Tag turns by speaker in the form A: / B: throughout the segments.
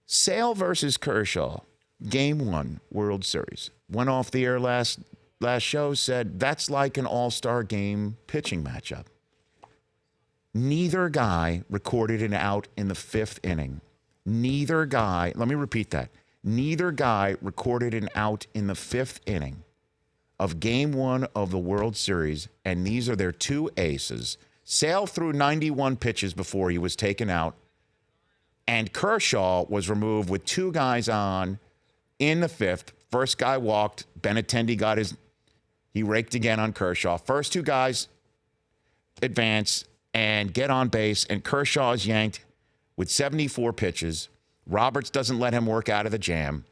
A: Sale versus Kershaw, Game 1, World Series. Went off the air last show, said that's like an all-star game pitching matchup. Neither guy recorded an out in the 5th inning. Neither guy, let me repeat that. Neither guy recorded an out in the 5th inning of Game 1 of the World Series, and these are their two aces. Sale threw 91 pitches before he was taken out, and Kershaw was removed with two guys on in the 5th. First guy walked. Benintendi he raked again on Kershaw. First two guys advance and get on base, and Kershaw is yanked with 74 pitches. Roberts doesn't let him work out of the jam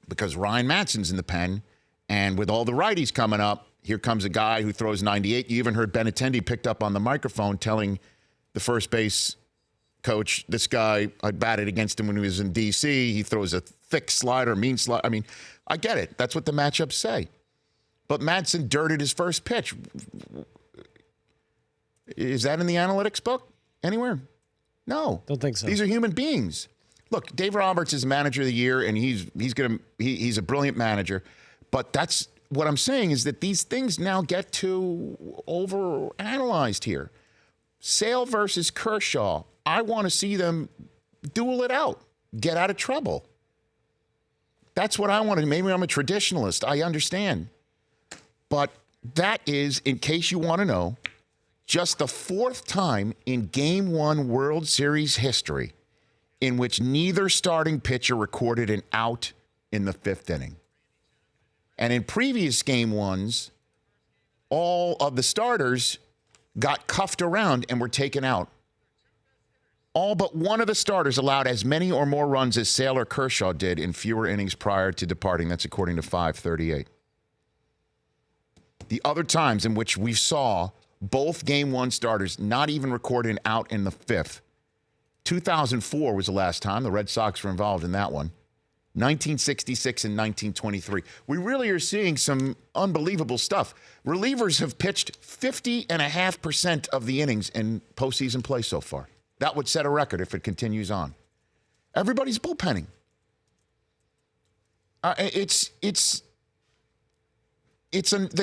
A: because Ryan Matson's in the pen, and with all the righties coming up, here comes a guy who throws 98. You even heard Benintendi picked up on the microphone telling the first base coach, this guy, I batted against him when he was in D.C. He throws a thick slider, mean slider. I mean, I get it. That's what the matchups say. But Matson dirted his first pitch. Is that in the analytics book anywhere? No.
B: Don't think so.
A: These are human beings. Look, Dave Roberts is manager of the year, and he's a brilliant manager. But that's what I'm saying is that these things now get too overanalyzed here. Sale versus Kershaw. I want to see them duel it out, get out of trouble. That's what I want to. Maybe I'm a traditionalist. I understand. But that is, in case you want to know, just the 4th time in Game 1 World Series history in which neither starting pitcher recorded an out in the 5th inning. And in previous Game 1s, all of the starters got cuffed around and were taken out. All but one of the starters allowed as many or more runs as Sale or Kershaw did in fewer innings prior to departing. That's according to 538. The other times in which we saw both Game 1 starters not even record an out in the 5th. 2004 was the last time. The Red Sox were involved in that one. 1966 and 1923. We really are seeing some unbelievable stuff. Relievers have pitched 50.5% of the innings in postseason play so far. That would set a record if it continues on. Everybody's bullpenning. The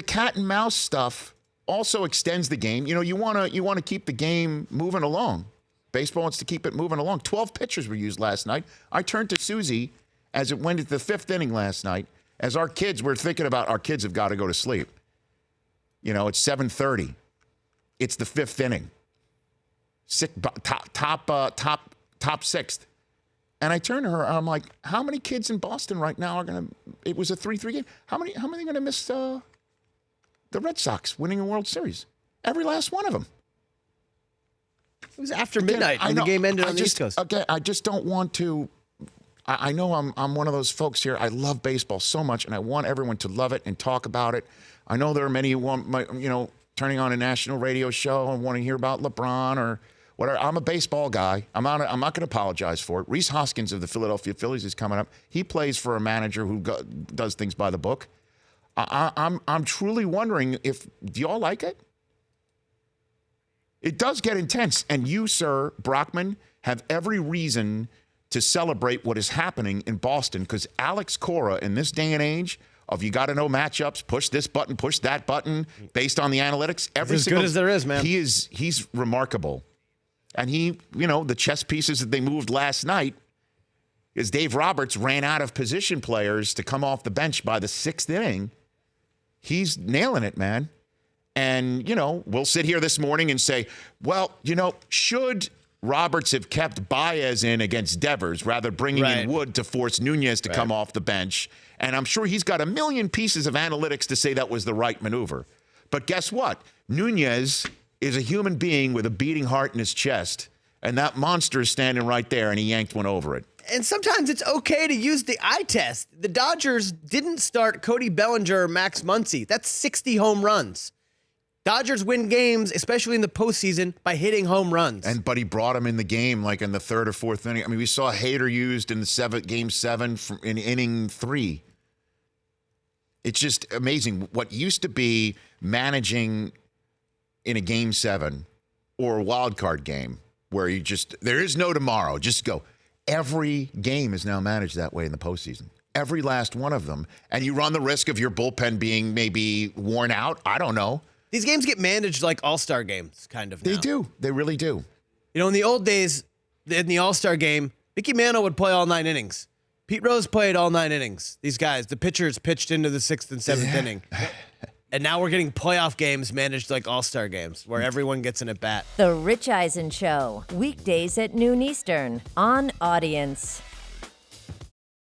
A: cat and mouse stuff also extends the game. You know, you want to keep the game moving along. Baseball wants to keep it moving along. 12 pitchers were used last night. I turned to Susie as it went into the 5th inning last night. As our kids were thinking about our kids have got to go to sleep. You know, it's 7:30. It's the 5th inning. Top 6th. And I turned to her, and I'm like, how many kids in Boston right now are going to, it was a 3-3 game. How many are going to miss the Red Sox winning a World Series? Every last one of them.
B: It was after midnight when the game ended on the East Coast.
A: Okay, I just don't want to, I know I'm one of those folks here. I love baseball so much, and I want everyone to love it and talk about it. I know there are many who want, turning on a national radio show and want to hear about LeBron or whatever. I'm a baseball guy. I'm not going to apologize for it. Reese Hoskins of the Philadelphia Phillies is coming up. He plays for a manager who does things by the book. I'm truly wondering do y'all like it? It does get intense. And you, sir, Brockman, have every reason to celebrate what is happening in Boston because Alex Cora, in this day and age of you got to know matchups, push this button, push that button, based on the analytics.
B: As good as there is, man.
A: He's remarkable. And the chess pieces that they moved last night is Dave Roberts ran out of position players to come off the bench by the 6th inning. He's nailing it, man. And, we'll sit here this morning and say, well, should Roberts have kept Baez in against Devers rather bringing in Wood to force Nunez to come off the bench? And I'm sure he's got a million pieces of analytics to say that was the right maneuver. But guess what? Nunez is a human being with a beating heart in his chest, and that monster is standing right there, and he yanked one over it.
B: And sometimes it's okay to use the eye test. The Dodgers didn't start Cody Bellinger or Max Muncy. That's 60 home runs. Dodgers win games, especially in the postseason, by hitting home runs.
A: But he brought him in the game like in the 3rd or 4th inning. I mean, we saw Hader used in the Game 7 in inning 3. It's just amazing. What used to be managing in a Game 7 or a wild card game where there is no tomorrow, just go. Every game is now managed that way in the postseason. Every last one of them. And you run the risk of your bullpen being maybe worn out. I don't know.
B: These games get managed like all-star games, kind of now.
A: They do. They really do.
B: You know, in the old days, in the all-star game, Mickey Mantle would play all 9 innings. Pete Rose played all 9 innings. These guys, the pitchers pitched into the 6th and 7th inning. And now we're getting playoff games managed like all-star games where everyone gets an at-bat.
C: The Rich Eisen Show, weekdays at noon Eastern on Audience.